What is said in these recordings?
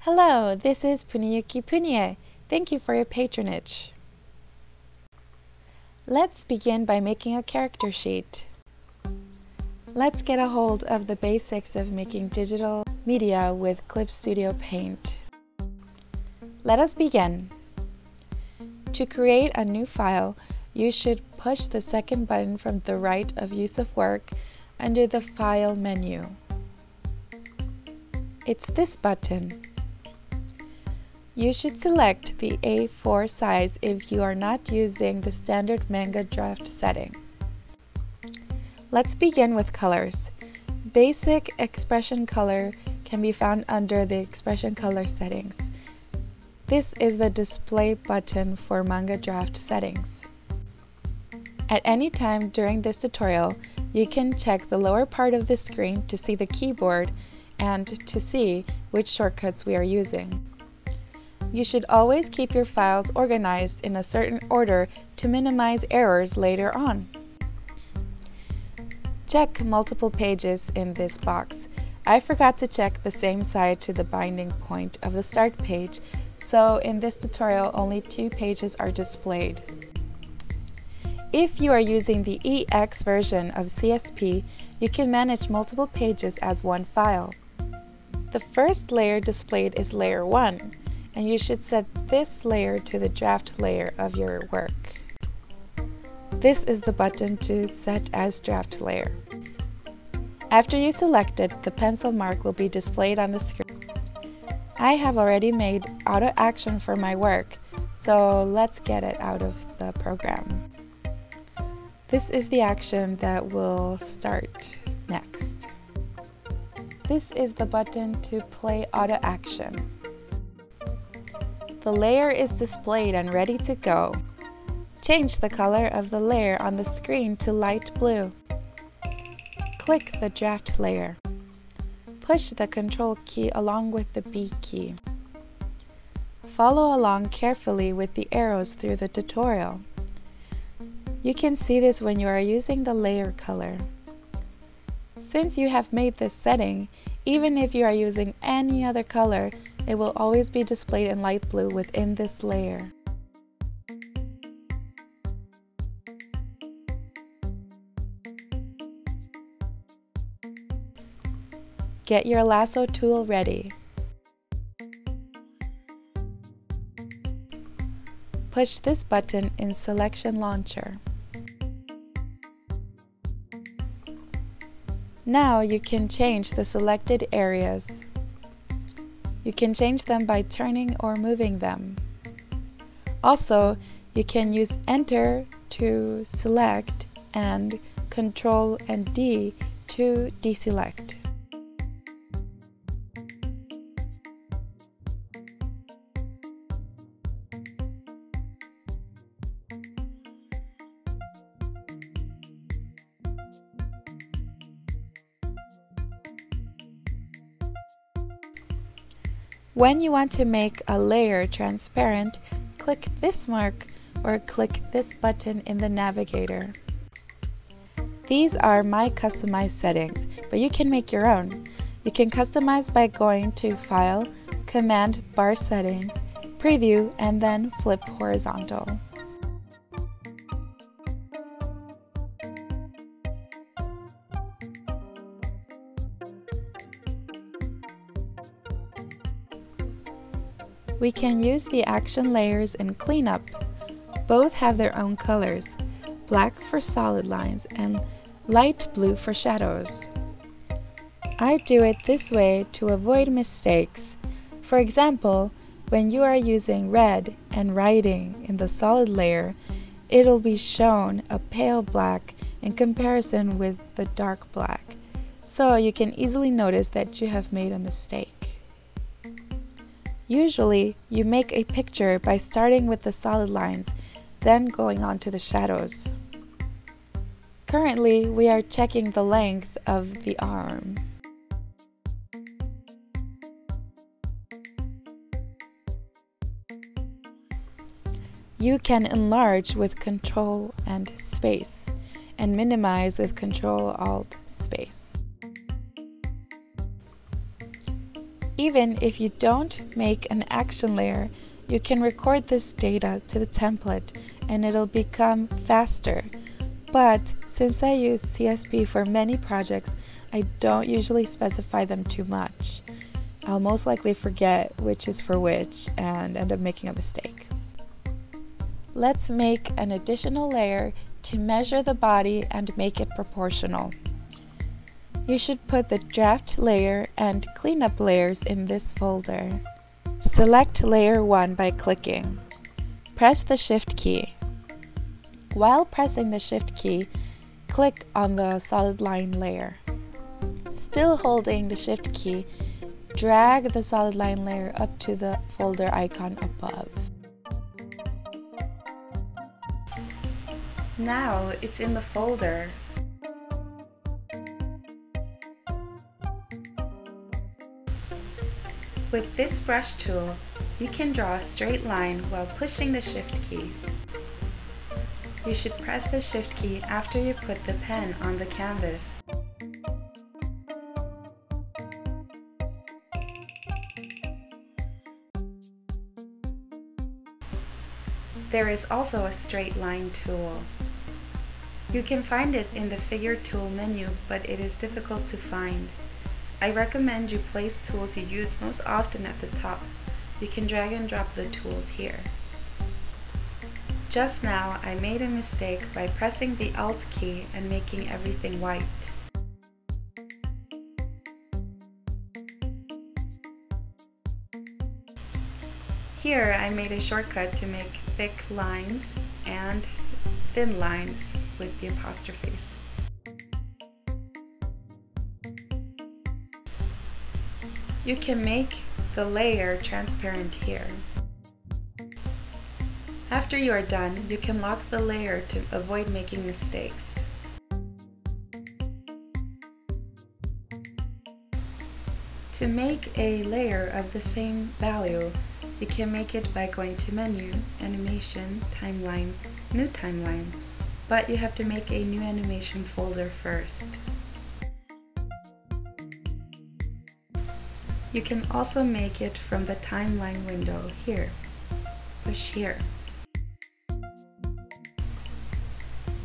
Hello, this is Puniyuki Punie. Thank you for your patronage. Let's begin by making a character sheet. Let's get a hold of the basics of making digital media with Clip Studio Paint. Let us begin. To create a new file, you should push the second button from the right of Use of Work under the File menu. It's this button. You should select the A4 size if you are not using the standard manga draft setting. Let's begin with colors. Basic expression color can be found under the expression color settings. This is the display button for manga draft settings. At any time during this tutorial, you can check the lower part of the screen to see the keyboard and to see which shortcuts we are using. You should always keep your files organized in a certain order to minimize errors later on. Check multiple pages in this box. I forgot to check the same side to the binding point of the start page, so in this tutorial only 2 pages are displayed. If you are using the EX version of CSP, you can manage multiple pages as one file. The first layer displayed is layer 1, and you should set this layer to the draft layer of your work. This is the button to set as draft layer. After you select it, the pencil mark will be displayed on the screen. I have already made auto action for my work, so let's get it out of the program. This is the action that will start next. This is the button to play auto action. The layer is displayed and ready to go. Change the color of the layer on the screen to light blue. Click the draft layer. Push the Control key along with the B key. Follow along carefully with the arrows through the tutorial. You can see this when you are using the layer color. Since you have made this setting, even if you are using any other color, it will always be displayed in light blue within this layer. Get your lasso tool ready. Push this button in Selection Launcher. Now you can change the selected areas. You can change them by turning or moving them. Also, you can use Enter to select and Control and D to deselect. When you want to make a layer transparent, click this mark or click this button in the navigator. These are my customized settings, but you can make your own. You can customize by going to File, Command Bar Settings, Preview, and then flip horizontal. We can use the action layers in Cleanup. Both have their own colors, black for solid lines and light blue for shadows. I do it this way to avoid mistakes. For example, when you are using red and writing in the solid layer, it'll be shown a pale black in comparison with the dark black, so you can easily notice that you have made a mistake. Usually, you make a picture by starting with the solid lines, then going on to the shadows. Currently, we are checking the length of the arm. You can enlarge with Control and Space, and minimize with Control Alt Space. Even if you don't make an action layer, you can record this data to the template and it'll become faster. But since I use CSP for many projects, I don't usually specify them too much. I'll most likely forget which is for which and end up making a mistake. Let's make an additional layer to measure the body and make it proportional. You should put the draft layer and cleanup layers in this folder. Select layer 1 by clicking. Press the Shift key. While pressing the Shift key, click on the solid line layer. Still holding the Shift key, drag the solid line layer up to the folder icon above. Now it's in the folder. With this brush tool, you can draw a straight line while pushing the Shift key. You should press the Shift key after you put the pen on the canvas. There is also a straight line tool. You can find it in the figure tool menu, but it is difficult to find. I recommend you place tools you use most often at the top. You can drag and drop the tools here. Just now I made a mistake by pressing the Alt key and making everything white. Here I made a shortcut to make thick lines and thin lines with the apostrophes. You can make the layer transparent here. After you are done, you can lock the layer to avoid making mistakes. To make a layer of the same value, you can make it by going to Menu, Animation, Timeline, New Timeline, but you have to make a new animation folder first. You can also make it from the timeline window here. Push here.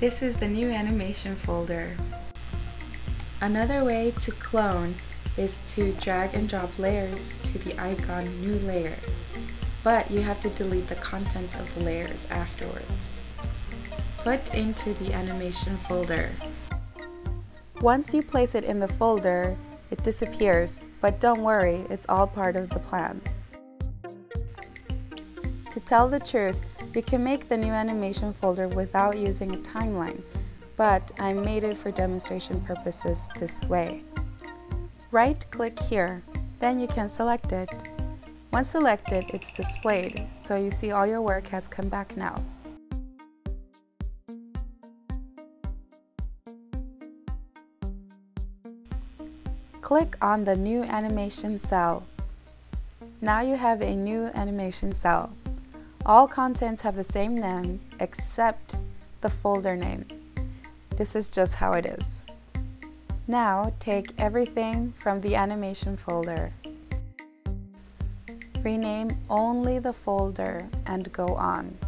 This is the new animation folder. Another way to clone is to drag and drop layers to the icon New Layer, but you have to delete the contents of the layers afterwards. Put into the animation folder. Once you place it in the folder, it disappears, but don't worry, it's all part of the plan. To tell the truth, you can make the new animation folder without using a timeline, but I made it for demonstration purposes this way. Right-click here, then you can select it. Once selected, it's displayed, so you see all your work has come back now. Click on the new animation cell. Now you have a new animation cell. All contents have the same name except the folder name. This is just how it is. Now take everything from the animation folder. Rename only the folder and go on.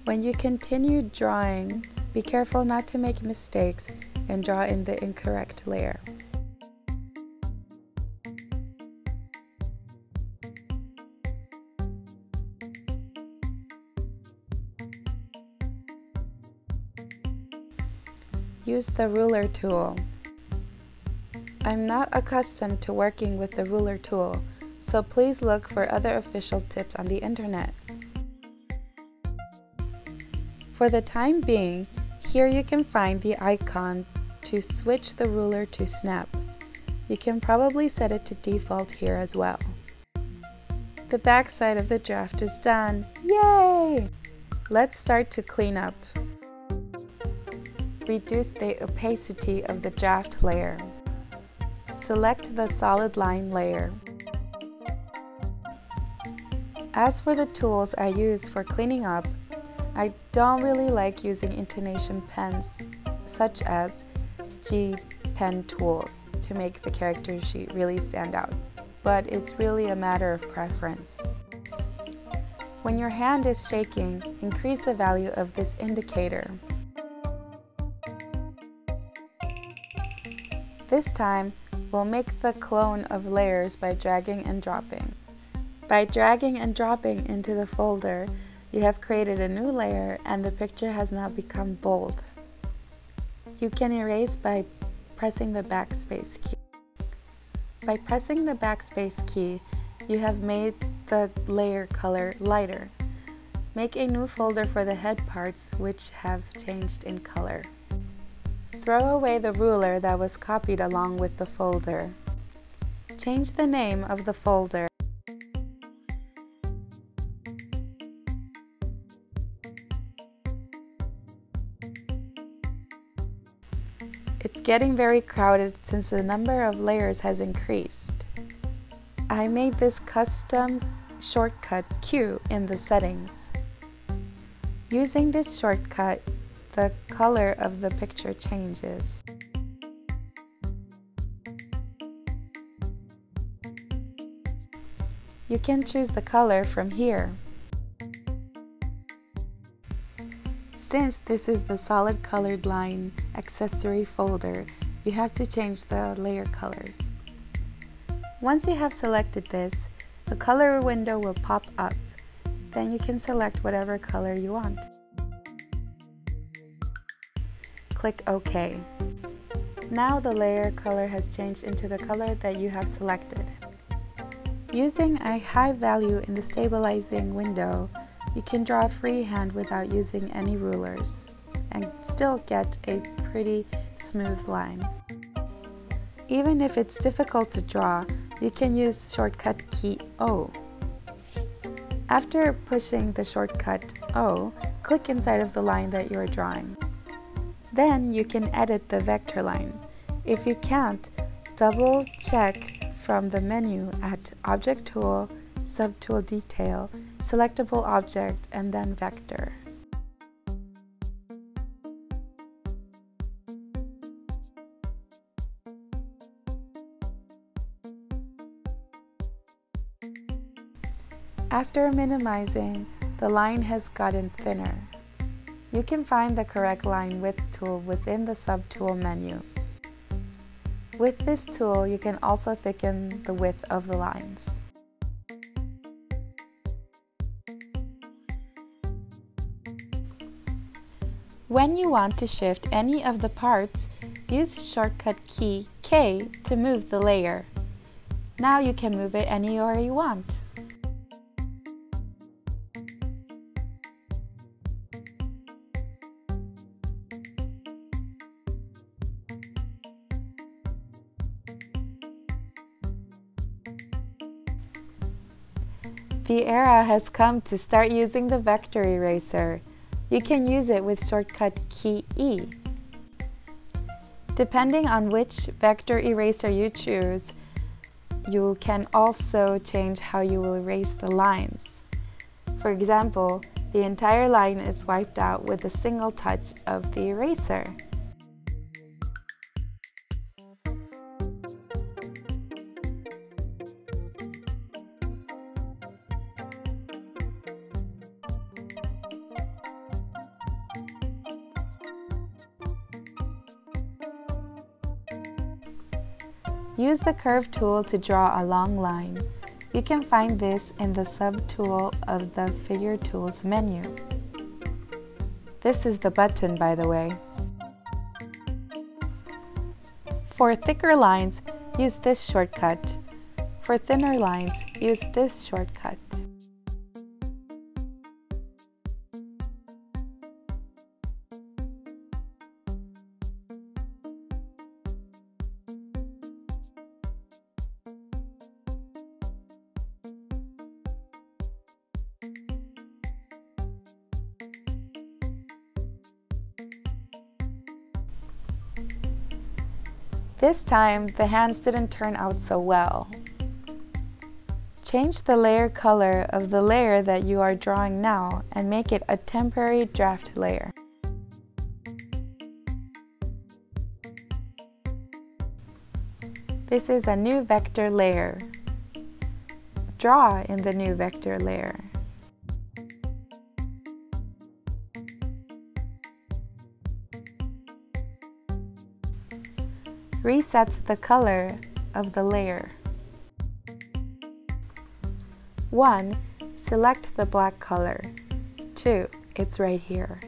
When you continue drawing, be careful not to make mistakes and draw in the incorrect layer. Use the ruler tool. I'm not accustomed to working with the ruler tool, so please look for other official tips on the internet. For the time being, here you can find the icon to switch the ruler to snap. You can probably set it to default here as well. The back side of the draft is done. Yay! Let's start to clean up. Reduce the opacity of the draft layer. Select the solid line layer. As for the tools I use for cleaning up, I don't really like using intonation pens such as G pen tools to make the character sheet really stand out, but it's really a matter of preference. When your hand is shaking, increase the value of this indicator. This time, we'll make the clone of layers by dragging and dropping. By dragging and dropping into the folder, you have created a new layer and the picture has now become bold. You can erase by pressing the backspace key. By pressing the backspace key, you have made the layer color lighter. Make a new folder for the head parts which have changed in color. Throw away the ruler that was copied along with the folder. Change the name of the folder. It's getting very crowded since the number of layers has increased. I made this custom shortcut Q in the settings. Using this shortcut, the color of the picture changes. You can choose the color from here. Since this is the solid colored line accessory folder, you have to change the layer colors. Once you have selected this, the color window will pop up. Then you can select whatever color you want. Click OK. Now the layer color has changed into the color that you have selected. Using a high value in the stabilizing window, you can draw freehand without using any rulers and still get a pretty smooth line. Even if it's difficult to draw, you can use shortcut key O. After pushing the shortcut O, click inside of the line that you are drawing. Then you can edit the vector line. If you can't, double check from the menu at Object Tool, Subtool Detail, Selectable Object, and then Vector. After minimizing, the line has gotten thinner. You can find the correct line width tool within the subtool menu. With this tool, you can also thicken the width of the lines. When you want to shift any of the parts, use shortcut key K to move the layer. Now you can move it anywhere you want. The era has come to start using the vector eraser. You can use it with shortcut key E. Depending on which vector eraser you choose, you can also change how you will erase the lines. For example, the entire line is wiped out with a single touch of the eraser. Use the curve tool to draw a long line. You can find this in the subtool of the Figure Tools menu. This is the button, by the way. For thicker lines, use this shortcut. For thinner lines, use this shortcut. This time, the hands didn't turn out so well. Change the layer color of the layer that you are drawing now and make it a temporary draft layer. This is a new vector layer. Draw in the new vector layer. Reset the color of the layer. 1. Select the black color. 2. It's right here.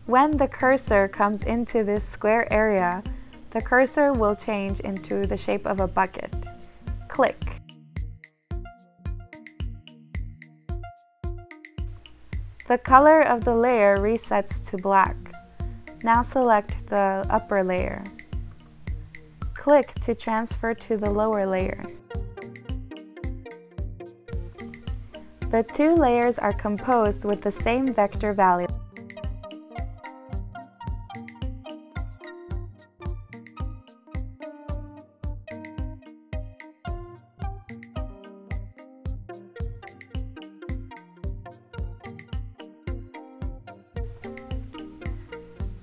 When the cursor comes into this square area, the cursor will change into the shape of a bucket. Click. The color of the layer resets to black. Now select the upper layer. Click to transfer to the lower layer. The two layers are composed with the same vector value.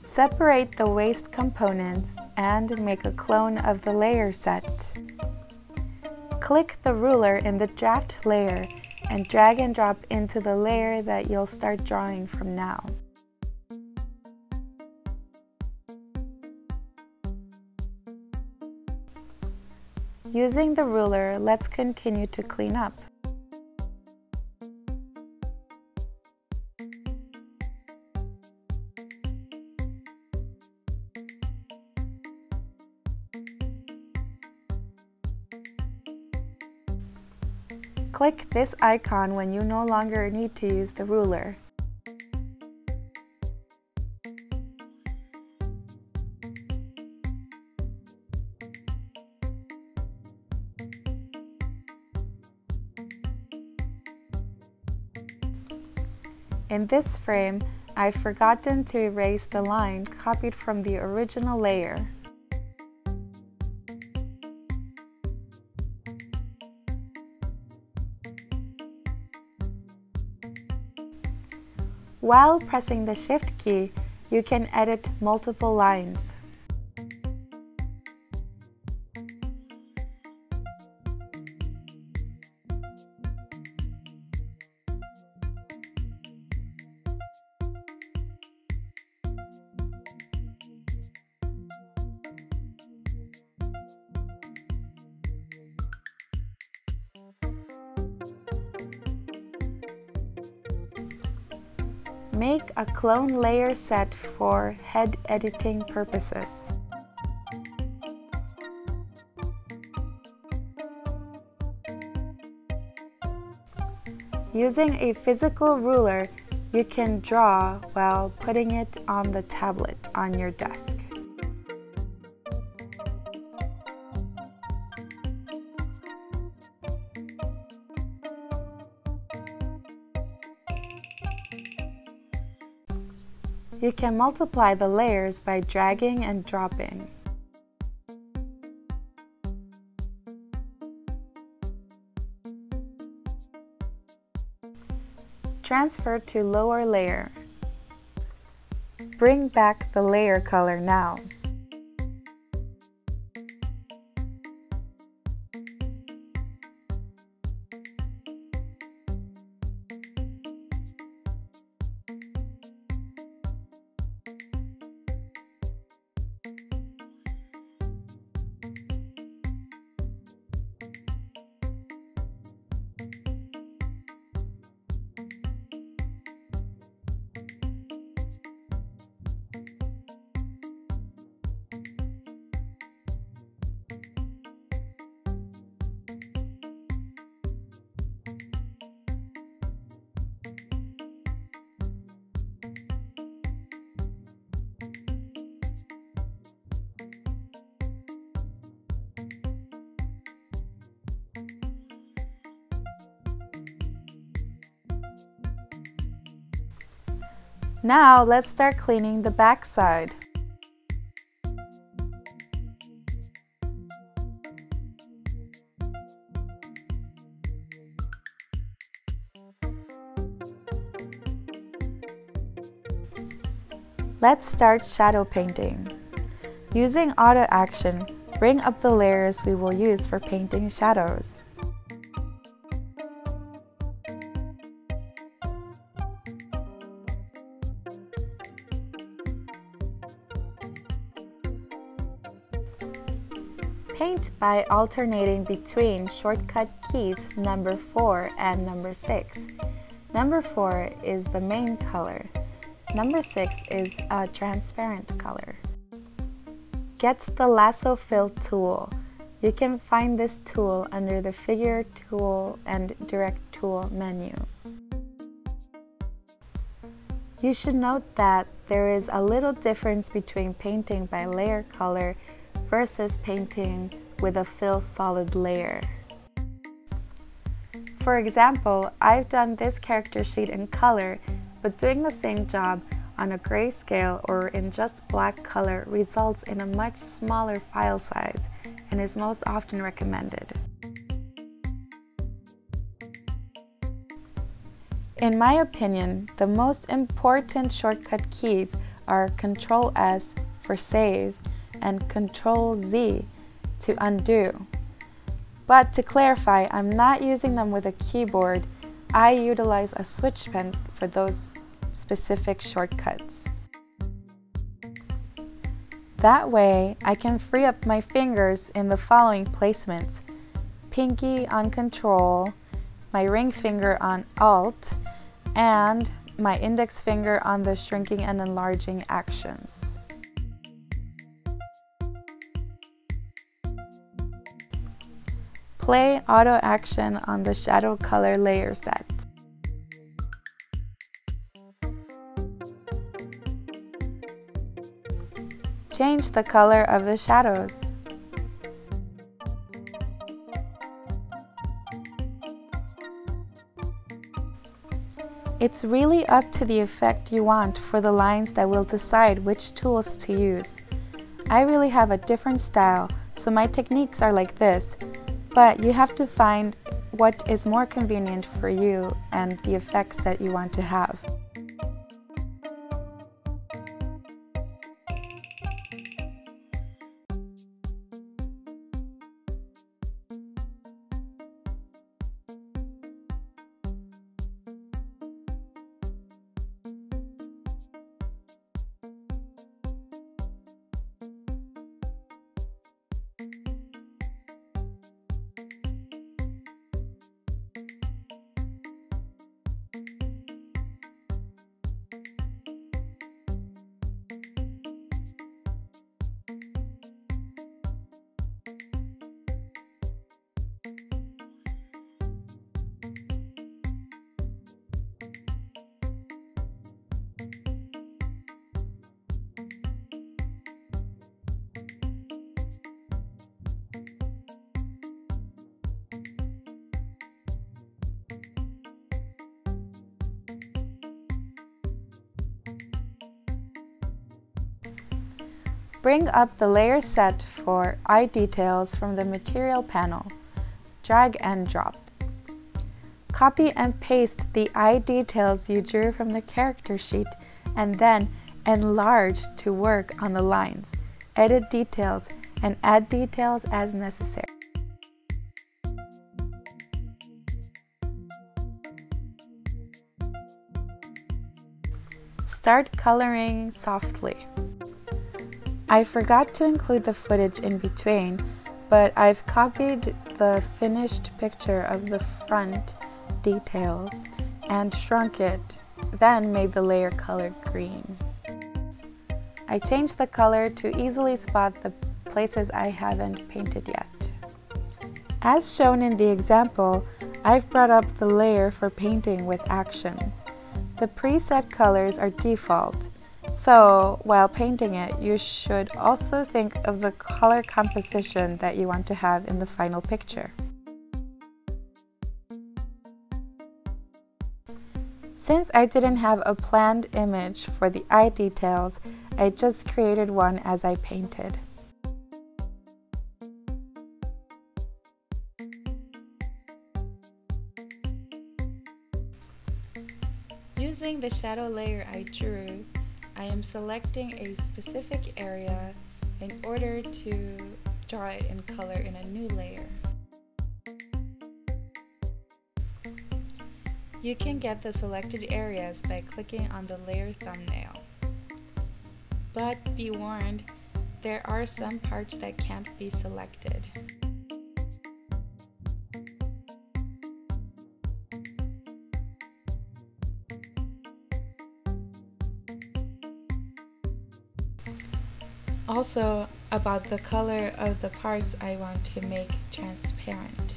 Separate the waste components and make a clone of the layer set. Click the ruler in the draft layer and drag and drop into the layer that you'll start drawing from now. Using the ruler, let's continue to clean up. Click this icon when you no longer need to use the ruler. In this frame, I've forgotten to erase the line copied from the original layer. While pressing the Shift key, you can edit multiple lines. Make a clone layer set for head editing purposes. Using a physical ruler, you can draw while putting it on the tablet on your desk. You can multiply the layers by dragging and dropping. Transfer to lower layer. Bring back the layer color now. Now let's start cleaning the back side. Let's start shadow painting. Using auto action, bring up the layers we will use for painting shadows. Paint by alternating between shortcut keys number 4 and number 6. Number 4 is the main color. Number 6 is a transparent color. Get the lasso fill tool. You can find this tool under the figure tool and direct tool menu. You should note that there is a little difference between painting by layer color versus painting with a fill solid layer. For example, I've done this character sheet in color, but doing the same job on a grayscale or in just black color results in a much smaller file size and is most often recommended. In my opinion, the most important shortcut keys are Ctrl+S for save and Ctrl+Z to undo. But to clarify, I'm not using them with a keyboard. I utilize a switch pen for those specific shortcuts. That way, I can free up my fingers in the following placements: pinky on Control, my ring finger on Alt, and my index finger on the shrinking and enlarging actions. Play auto action on the shadow color layer set. Change the color of the shadows. It's really up to the effect you want for the lines that will decide which tools to use. I really have a different style, so my techniques are like this, but you have to find what is more convenient for you and the effects that you want to have. Bring up the layer set for eye details from the material panel. Drag and drop. Copy and paste the eye details you drew from the character sheet and then enlarge to work on the lines. Edit details and add details as necessary. Start coloring softly. I forgot to include the footage in between, but I've copied the finished picture of the front details and shrunk it, then made the layer color green. I changed the color to easily spot the places I haven't painted yet. As shown in the example, I've brought up the layer for painting with action. The preset colors are default, so while painting it, you should also think of the color composition that you want to have in the final picture. Since I didn't have a planned image for the eye details, I just created one as I painted. Using the shadow layer I drew, I am selecting a specific area in order to draw it in color in a new layer. You can get the selected areas by clicking on the layer thumbnail. But be warned, there are some parts that can't be selected. Also, about the color of the parts I want to make transparent.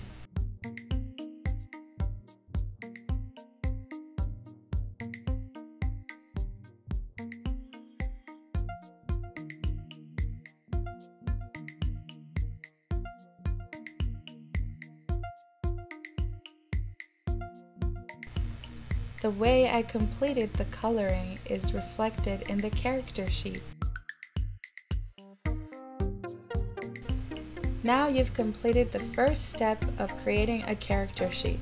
The way I completed the coloring is reflected in the character sheet. Now you've completed the first step of creating a character sheet.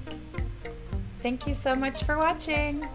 Thank you so much for watching!